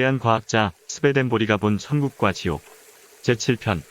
거대한 과학자 스베덴보리가 본 천국과 지옥 제7편.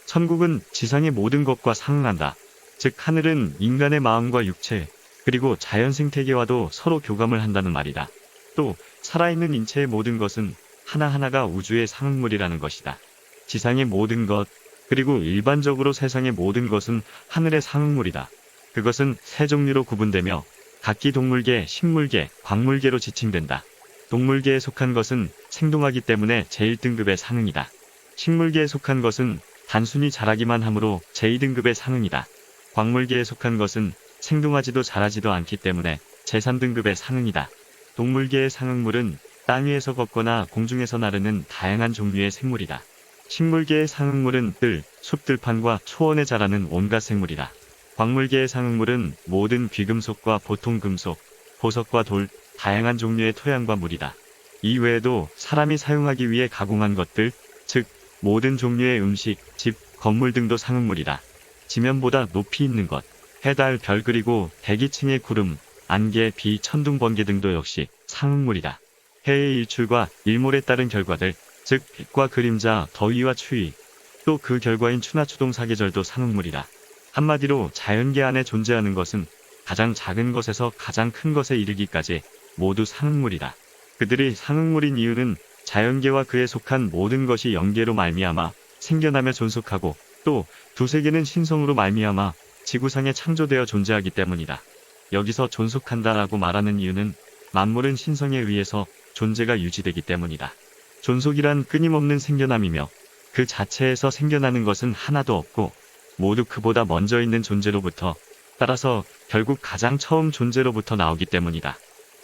천국은 지상의 모든 것과 상응한다. 즉 하늘은 인간의 마음과 육체 그리고 자연 생태계와도 서로 교감을 한다는 말이다. 또 살아있는 인체의 모든 것은 하나하나가 우주의 상응물이라는 것이다. 지상의 모든 것 그리고 일반적으로 세상의 모든 것은 하늘의 상응물이다. 그것은 세 종류로 구분되며 각기 동물계, 식물계, 광물계로 지칭된다. 동물계에 속한 것은 생동하기 때문에 제1등급의 상응이다. 식물계에 속한 것은 단순히 자라기만 하므로 제2등급의 상응이다. 광물계에 속한 것은 생동하지도 자라지도 않기 때문에 제3등급의 상응이다. 동물계의 상응물은 땅 위에서 걷거나 공중에서 나르는 다양한 종류의 생물이다. 식물계의 상응물은 들, 숲들판과 초원에 자라는 온갖 생물이다. 광물계의 상응물은 모든 귀금속과 보통 금속, 보석과 돌, 다양한 종류의 토양과 물이다. 이 외에도 사람이 사용하기 위해 가공한 것들, 즉 모든 종류의 음식, 집, 건물 등도 상응물이다. 지면보다 높이 있는 것, 해, 달, 별 그리고 대기층의 구름, 안개, 비, 천둥, 번개 등도 역시 상응물이다. 해의 일출과 일몰에 따른 결과들, 즉 빛과 그림자, 더위와 추위, 또 그 결과인 추나추동 사계절도 상응물이다. 한마디로 자연계 안에 존재하는 것은 가장 작은 것에서 가장 큰 것에 이르기까지 모두 상응물이다. 그들이 상응물인 이유는 자연계와 그에 속한 모든 것이 영계로 말미암아 생겨나며 존속하고 또 두세 개는 신성으로 말미암아 지구상에 창조되어 존재하기 때문이다. 여기서 존속한다라고 말하는 이유는 만물은 신성에 의해서 존재가 유지되기 때문이다. 존속이란 끊임없는 생겨남이며 그 자체에서 생겨나는 것은 하나도 없고 모두 그보다 먼저 있는 존재로부터 따라서 결국 가장 처음 존재로부터 나오기 때문이다.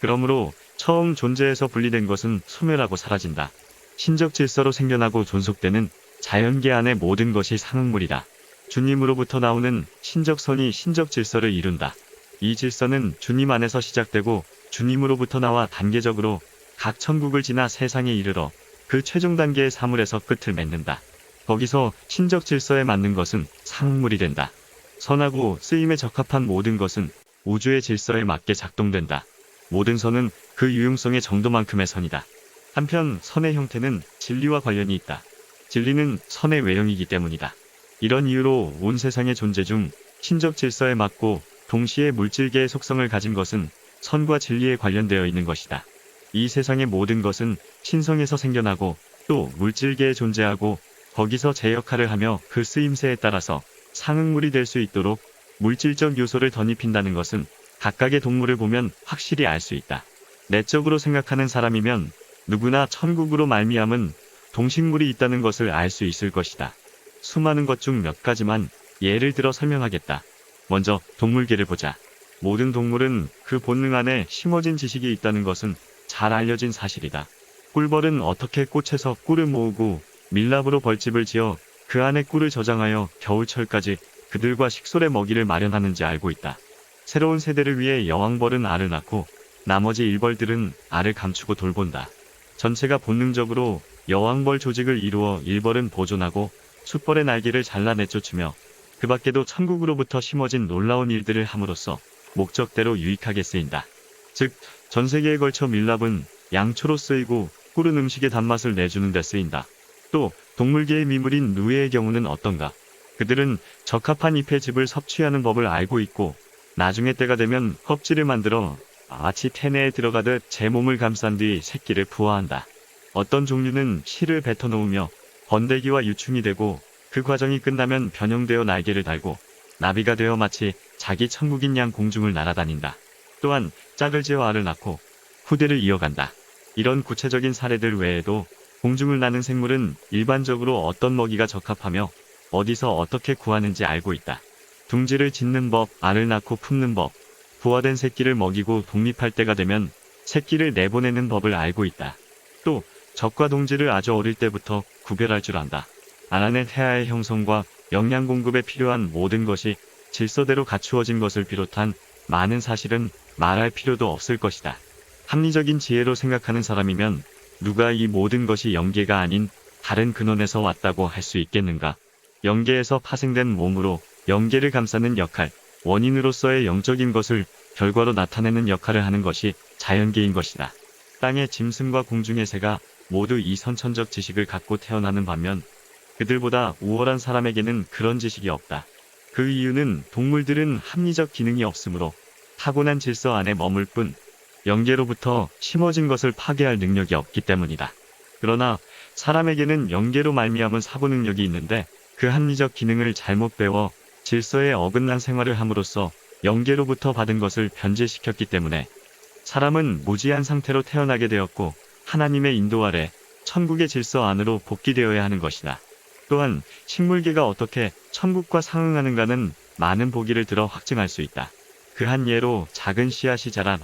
그러므로 처음 존재에서 분리된 것은 소멸하고 사라진다. 신적 질서로 생겨나고 존속되는 자연계 안의 모든 것이 상응물이다. 주님으로부터 나오는 신적 선이 신적 질서를 이룬다. 이 질서는 주님 안에서 시작되고 주님으로부터 나와 단계적으로 각 천국을 지나 세상에 이르러 그 최종 단계의 사물에서 끝을 맺는다. 거기서 신적 질서에 맞는 것은 상응물이 된다. 선하고 쓰임에 적합한 모든 것은 우주의 질서에 맞게 작동된다. 모든 선은 그 유용성의 정도만큼의 선이다. 한편 선의 형태는 진리와 관련이 있다. 진리는 선의 외형이기 때문이다. 이런 이유로 온 세상의 존재 중 신적 질서에 맞고 동시에 물질계의 속성을 가진 것은 선과 진리에 관련되어 있는 것이다. 이 세상의 모든 것은 신성에서 생겨나고 또 물질계에 존재하고 거기서 제 역할을 하며 그 쓰임새에 따라서 상응물이 될 수 있도록 물질적 요소를 덧입힌다는 것은 각각의 동물을 보면 확실히 알 수 있다. 내적으로 생각하는 사람이면 누구나 천국으로 말미암은 동식물이 있다는 것을 알 수 있을 것이다. 수많은 것 중 몇 가지만 예를 들어 설명하겠다. 먼저 동물계를 보자. 모든 동물은 그 본능 안에 심어진 지식이 있다는 것은 잘 알려진 사실이다. 꿀벌은 어떻게 꽃에서 꿀을 모으고 밀랍으로 벌집을 지어 그 안에 꿀을 저장하여 겨울철까지 그들과 식솔의 먹이를 마련하는지 알고 있다. 새로운 세대를 위해 여왕벌은 알을 낳고 나머지 일벌들은 알을 감추고 돌본다. 전체가 본능적으로 여왕벌 조직을 이루어 일벌은 보존하고 숫벌의 날개를 잘라 내쫓으며 그 밖에도 천국으로부터 심어진 놀라운 일들을 함으로써 목적대로 유익하게 쓰인다. 즉 전세계에 걸쳐 밀랍은 양초로 쓰이고 꿀은 음식의 단맛을 내주는 데 쓰인다. 또 동물계의 미물인 누에의 경우는 어떤가? 그들은 적합한 잎의 즙을 섭취하는 법을 알고 있고 나중에 때가 되면 껍질을 만들어 마치 태내에 들어가듯 제 몸을 감싼 뒤 새끼를 부화한다. 어떤 종류는 실을 뱉어놓으며 번데기와 유충이 되고 그 과정이 끝나면 변형되어 날개를 달고 나비가 되어 마치 자기 천국인 양 공중을 날아다닌다. 또한 짝을 지어 알을 낳고 후대를 이어간다. 이런 구체적인 사례들 외에도 공중을 나는 생물은 일반적으로 어떤 먹이가 적합하며 어디서 어떻게 구하는지 알고 있다. 둥지를 짓는 법, 알을 낳고 품는 법, 부화된 새끼를 먹이고 독립할 때가 되면 새끼를 내보내는 법을 알고 있다. 또 적과 동지를 아주 어릴 때부터 구별할 줄 안다. 알아낸 태아의 형성과 영양 공급에 필요한 모든 것이 질서대로 갖추어진 것을 비롯한 많은 사실은 말할 필요도 없을 것이다. 합리적인 지혜로 생각하는 사람이면 누가 이 모든 것이 영계가 아닌 다른 근원에서 왔다고 할 수 있겠는가? 영계에서 파생된 몸으로 영계를 감싸는 역할, 원인으로서의 영적인 것을 결과로 나타내는 역할을 하는 것이 자연계인 것이다. 땅의 짐승과 공중의 새가 모두 이 선천적 지식을 갖고 태어나는 반면 그들보다 우월한 사람에게는 그런 지식이 없다. 그 이유는 동물들은 합리적 기능이 없으므로 타고난 질서 안에 머물 뿐 영계로부터 심어진 것을 파괴할 능력이 없기 때문이다. 그러나 사람에게는 영계로 말미암은 사고 능력이 있는데 그 합리적 기능을 잘못 배워 질서에 어긋난 생활을 함으로써 영계로부터 받은 것을 변제시켰기 때문에 사람은 무지한 상태로 태어나게 되었고 하나님의 인도 아래 천국의 질서 안으로 복귀되어야 하는 것이다. 또한 식물계가 어떻게 천국과 상응하는가는 많은 보기를 들어 확증할 수 있다. 그 한 예로 작은 씨앗이 자라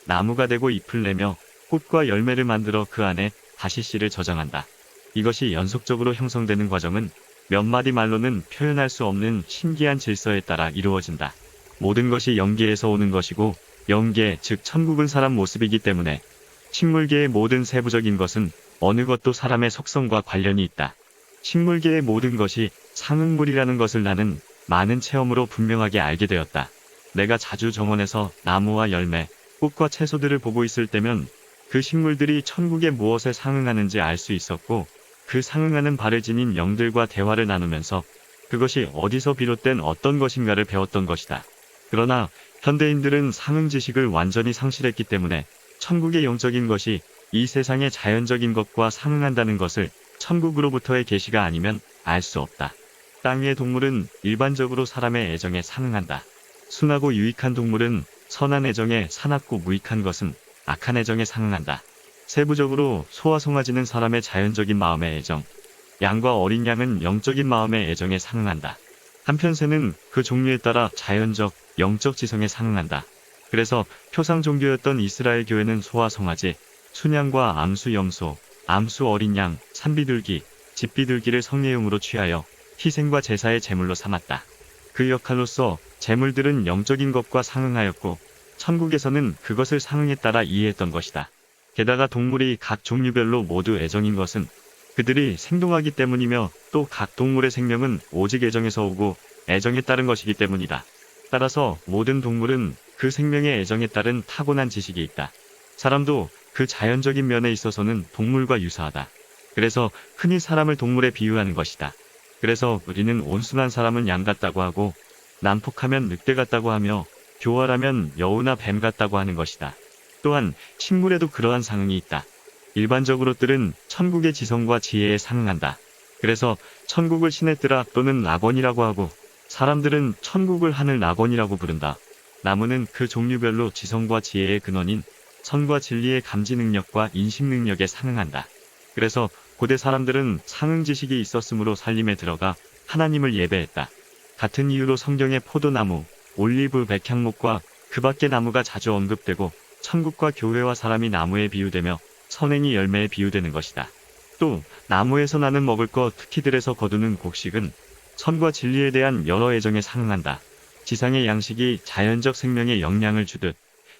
나무가 되고 잎을 내며 꽃과 열매를 만들어 그 안에 다시 씨를 저장한다. 이것이 연속적으로 형성되는 과정은 몇 마디 말로는 표현할 수 없는 신기한 질서에 따라 이루어진다. 모든 것이 영계에서 오는 것이고 영계 즉 천국은 사람 모습이기 때문에 식물계의 모든 세부적인 것은 어느 것도 사람의 속성과 관련이 있다. 식물계의 모든 것이 상응물이라는 것을 나는 많은 체험으로 분명하게 알게 되었다. 내가 자주 정원에서 나무와 열매, 꽃과 채소들을 보고 있을 때면 그 식물들이 천국에 무엇에 상응하는지 알 수 있었고 그 상응하는 바를 지닌 영들과 대화를 나누면서 그것이 어디서 비롯된 어떤 것인가를 배웠던 것이다. 그러나 현대인들은 상응 지식을 완전히 상실했기 때문에 천국의 영적인 것이 이 세상의 자연적인 것과 상응한다는 것을 천국으로부터의 계시가 아니면 알 수 없다. 땅 위의 동물은 일반적으로 사람의 애정에 상응한다. 순하고 유익한 동물은 선한 애정에 사납고 무익한 것은 악한 애정에 상응한다. 세부적으로 소와 송아지는 사람의 자연적인 마음의 애정, 양과 어린 양은 영적인 마음의 애정에 상응한다. 한편 새는 그 종류에 따라 자연적, 영적 지성에 상응한다. 그래서 표상 종교였던 이스라엘 교회는 소와 송아지, 순양과 암수 염소, 암수 어린 양, 산비둘기, 집비둘기를 성례용으로 취하여 희생과 제사의 제물로 삼았다. 그 역할로서 제물들은 영적인 것과 상응하였고 천국에서는 그것을 상응에 따라 이해했던 것이다. 게다가 동물이 각 종류별로 모두 애정인 것은 그들이 생동하기 때문이며 또 각 동물의 생명은 오직 애정에서 오고 애정에 따른 것이기 때문이다. 따라서 모든 동물은 그 생명의 애정에 따른 타고난 지식이 있다. 사람도 그 자연적인 면에 있어서는 동물과 유사하다. 그래서 흔히 사람을 동물에 비유하는 것이다. 그래서 우리는 온순한 사람은 양 같다고 하고 난폭하면 늑대 같다고 하며 교활하면 여우나 뱀 같다고 하는 것이다. 또한 식물에도 그러한 상응이 있다. 일반적으로 뜰은 천국의 지성과 지혜에 상응한다. 그래서 천국을 신의 뜰아 또는 낙원이라고 하고 사람들은 천국을 하늘 낙원이라고 부른다. 나무는 그 종류별로 지성과 지혜의 근원인 선과 진리의 감지 능력과 인식 능력에 상응한다. 그래서 고대 사람들은 상응 지식이 있었으므로 살림에 들어가 하나님을 예배했다. 같은 이유로 성경의 포도나무, 올리브, 백향목과 그 밖의 나무가 자주 언급되고 천국과 교회와 사람이 나무에 비유되며 선행이 열매에 비유되는 것이다. 또 나무에서 나는 먹을 것, 특히 들에서 거두는 곡식은 선과 진리에 대한 여러 애정에 상응한다. 지상의 양식이 자연적 생명에 영향을 주듯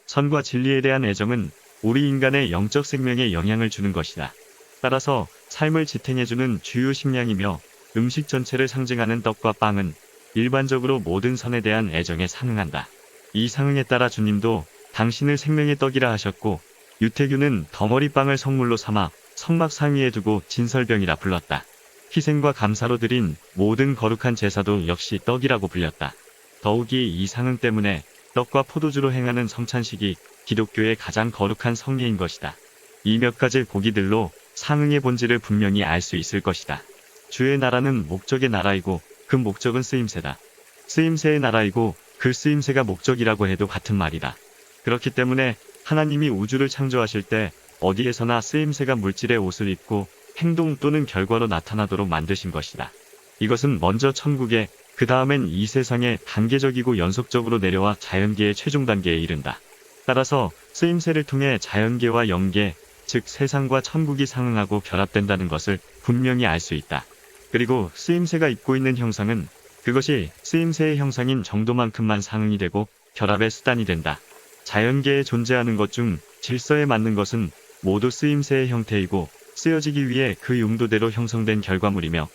선과 진리에 대한 애정은 우리 인간의 영적 생명에 영향을 주는 것이다. 따라서 삶을 지탱해주는 주요 식량이며 음식 전체를 상징하는 떡과 빵은 일반적으로 모든 선에 대한 애정에 상응한다. 이 상응에 따라 주님도 당신을 생명의 떡이라 하셨고 유태규는 덩어리빵을 성물로 삼아 성막 상위에 두고 진설병이라 불렀다. 희생과 감사로 드린 모든 거룩한 제사도 역시 떡이라고 불렸다. 더욱이 이 상응 때문에 떡과 포도주로 행하는 성찬식이 기독교의 가장 거룩한 성례인 것이다. 이 몇 가지 보기들로 상응의 본질을 분명히 알 수 있을 것이다. 주의 나라는 목적의 나라이고 그 목적은 쓰임새다. 쓰임새의 나라이고 그 쓰임새가 목적이라고 해도 같은 말이다. 그렇기 때문에 하나님이 우주를 창조하실 때 어디에서나 쓰임새가 물질의 옷을 입고 행동 또는 결과로 나타나도록 만드신 것이다. 이것은 먼저 천국에 그 다음엔 이 세상에 단계적이고 연속적으로 내려와 자연계의 최종 단계에 이른다. 따라서 쓰임새를 통해 자연계와 영계, 즉 세상과 천국이 상응하고 결합된다는 것을 분명히 알 수 있다. 그리고 쓰임새가 입고 있는 형상은 그것이 쓰임새의 형상인 정도만큼만 상응이 되고 결합의 수단이 된다. 자연계에 존재하는 것 중 질서에 맞는 것은 모두 쓰임새의 형태이고 쓰여지기 위해 그 용도대로 형성된 결과물이며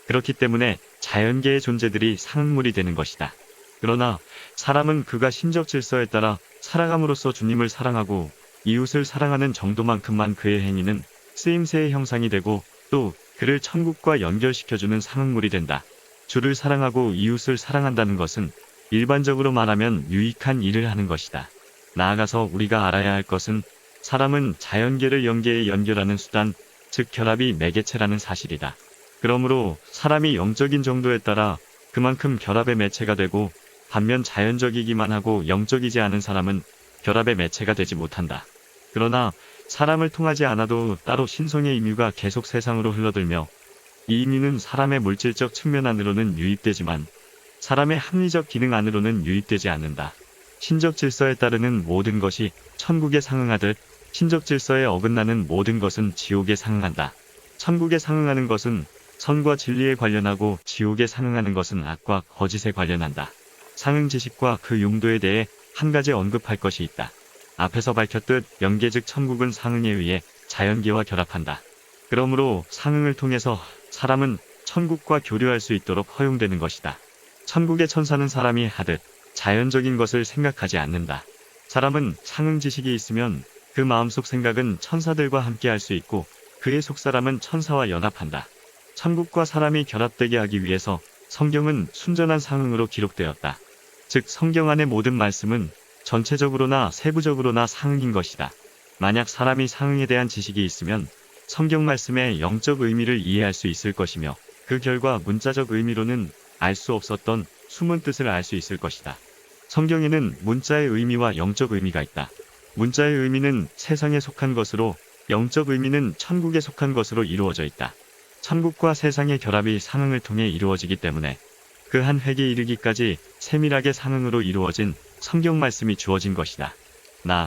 그렇기 때문에 자연계의 존재들이 상응물이 되는 것이다. 그러나 사람은 그가 신적 질서에 따라 살아감으로써 주님을 사랑하고 이웃을 사랑하는 정도만큼만 그의 행위는 쓰임새의 형상이 되고 또 그를 천국과 연결시켜주는 상응물이 된다. 주를 사랑하고 이웃을 사랑한다는 것은 일반적으로 말하면 유익한 일을 하는 것이다. 나아가서 우리가 알아야 할 것은 사람은 자연계를 영계에 연결하는 수단, 즉 결합이 매개체라는 사실이다. 그러므로 사람이 영적인 정도에 따라 그만큼 결합의 매체가 되고 반면 자연적이기만 하고 영적이지 않은 사람은 결합의 매체가 되지 못한다. 그러나 사람을 통하지 않아도 따로 신성의 임유가 계속 세상으로 흘러들며 이 임유는 사람의 물질적 측면 안으로는 유입되지만 사람의 합리적 기능 안으로는 유입되지 않는다. 신적 질서에 따르는 모든 것이 천국에 상응하듯 신적 질서에 어긋나는 모든 것은 지옥에 상응한다. 천국에 상응하는 것은 선과 진리에 관련하고 지옥에 상응하는 것은 악과 거짓에 관련한다. 상응 지식과 그 용도에 대해 한 가지 언급할 것이 있다. 앞에서 밝혔듯 영계 즉 천국은 상응에 의해 자연계와 결합한다. 그러므로 상응을 통해서 사람은 천국과 교류할 수 있도록 허용되는 것이다. 천국의 천사는 사람이 하듯 자연적인 것을 생각하지 않는다. 사람은 상응 지식이 있으면 그 마음속 생각은 천사들과 함께 할 수 있고 그의 속사람은 천사와 연합한다. 천국과 사람이 결합되게 하기 위해서 성경은 순전한 상응으로 기록되었다. 즉 성경 안의 모든 말씀은 전체적으로나 세부적으로나 상응인 것이다. 만약 사람이 상응에 대한 지식이 있으면 성경 말씀의 영적 의미를 이해할 수 있을 것이며 그 결과 문자적 의미로는 알 수 없었던 숨은 뜻을 알 수 있을 것이다. 성경에는 문자의 의미와 영적 의미가 있다. 문자의 의미는 세상에 속한 것으로 영적 의미는 천국에 속한 것으로 이루어져 있다. 천국과 세상의 결합이 상응을 통해 이루어지기 때문에 그 한 획에 이르기까지 세밀하게 상응으로 이루어진 성경 말씀이 주어진 것이다.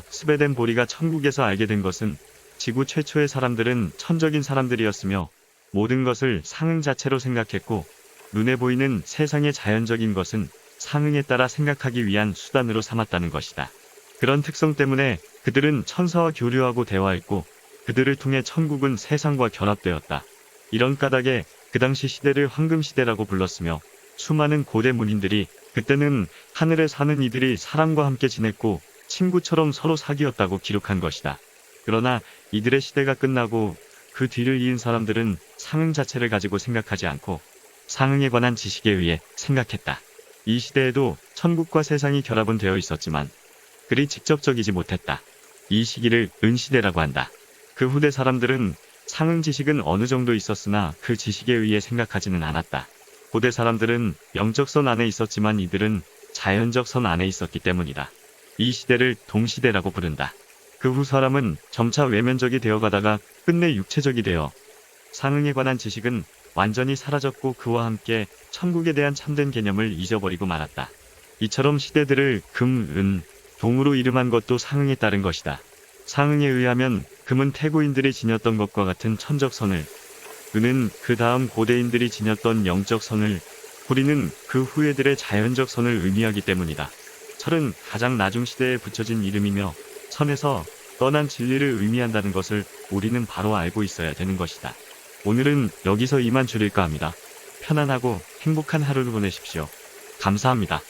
스베덴 보리가 천국에서 알게 된 것은 지구 최초의 사람들은 천적인 사람들이었으며 모든 것을 상응 자체로 생각했고 눈에 보이는 세상의 자연적인 것은 상응에 따라 생각하기 위한 수단으로 삼았다는 것이다. 그런 특성 때문에 그들은 천사와 교류하고 대화했고 그들을 통해 천국은 세상과 결합되었다. 이런 까닭에 그 당시 시대를 황금시대라고 불렀으며 수많은 고대 문인들이 그때는 하늘에 사는 이들이 사람과 함께 지냈고 친구처럼 서로 사귀었다고 기록한 것이다. 그러나 이들의 시대가 끝나고 그 뒤를 이은 사람들은 상응 자체를 가지고 생각하지 않고 상응에 관한 지식에 의해 생각했다. 이 시대에도 천국과 세상이 결합은 되어 있었지만 그리 직접적이지 못했다. 이 시기를 은시대라고 한다. 그 후대 사람들은 상응 지식은 어느 정도 있었으나 그 지식에 의해 생각하지는 않았다. 고대 사람들은 영적 선 안에 있었지만 이들은 자연적 선 안에 있었기 때문이다. 이 시대를 동시대라고 부른다. 그 후 사람은 점차 외면적이 되어가다가 끝내 육체적이 되어 상응에 관한 지식은 완전히 사라졌고 그와 함께 천국에 대한 참된 개념을 잊어버리고 말았다. 이처럼 시대들을 금, 은, 동으로 이름한 것도 상응에 따른 것이다. 상응에 의하면 금은 태고인들이 지녔던 것과 같은 천적 선을, 은은 그 다음 고대인들이 지녔던 영적 선을, 보리는 그 후예들의 자연적 선을 의미하기 때문이다. 철은 가장 나중 시대에 붙여진 이름이며 선에서 떠난 진리를 의미한다는 것을 우리는 바로 알고 있어야 되는 것이다. 오늘은 여기서 이만 줄일까 합니다. 편안하고 행복한 하루를 보내십시오. 감사합니다.